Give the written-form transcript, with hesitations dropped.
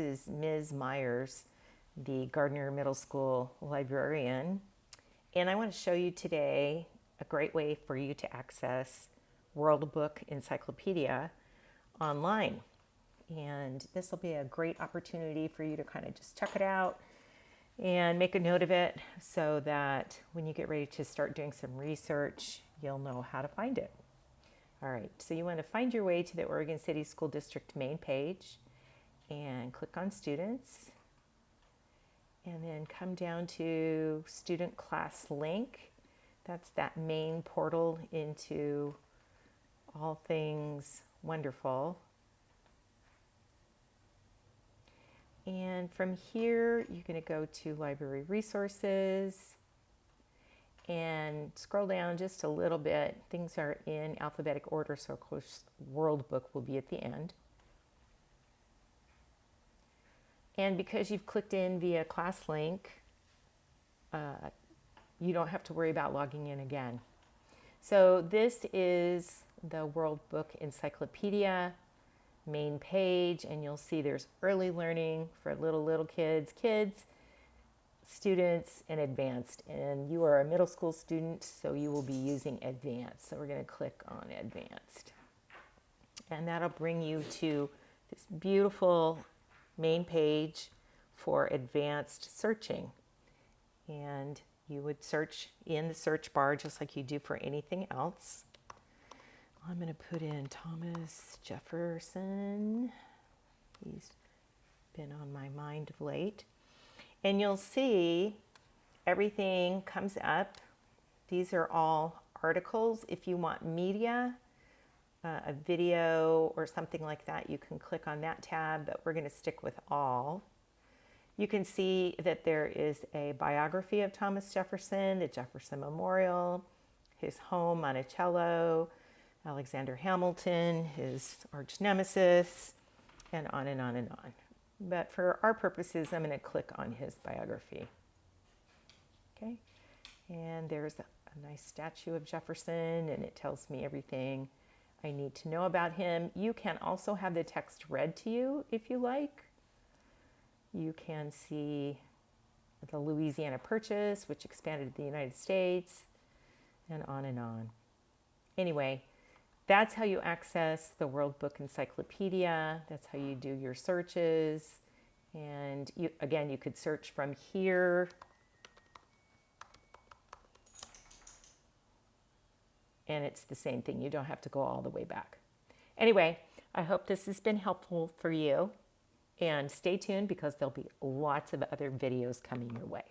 This is Ms. Myers, the Gardiner Middle School librarian, and I want to show you today a great way for you to access World Book Encyclopedia online. And this will be a great opportunity for you to kind of just check it out and make a note of it so that when you get ready to start doing some research, you'll know how to find it. All right, so you want to find your way to the Oregon City School District main page and click on Students, and then come down to Student Class Link. That's that main portal into all things wonderful. And from here, you're going to go to Library Resources and scroll down just a little bit. Things are in alphabetic order, so of course World Book will be at the end. And because you've clicked in via class link, you don't have to worry about logging in again. So this is the World Book Encyclopedia main page, and you'll see there's early learning for little kids, students, and advanced. And you are a middle school student, so you will be using advanced. So we're going to click on advanced. And that'll bring you to this beautiful main page for advanced searching. And you would search in the search bar just like you do for anything else. I'm going to put in Thomas Jefferson. He's been on my mind of late. And you'll see everything comes up. These are all articles. If you want media, a video or something like that, you can click on that tab, but we're going to stick with all. You can see that there is a biography of Thomas Jefferson, the Jefferson Memorial, his home, Monticello, Alexander Hamilton, his arch nemesis, and on and on and on. But for our purposes, I'm going to click on his biography. Okay, and there's a nice statue of Jefferson, and it tells me everything I need to know about him. You can also have the text read to you if you like. You can see the Louisiana Purchase, which expanded to the United States, and on and on. Anyway, that's how you access the World Book Encyclopedia. That's how you do your searches. And again, you could search from here. And it's the same thing. You don't have to go all the way back. Anyway, I hope this has been helpful for you. And stay tuned because there'll be lots of other videos coming your way.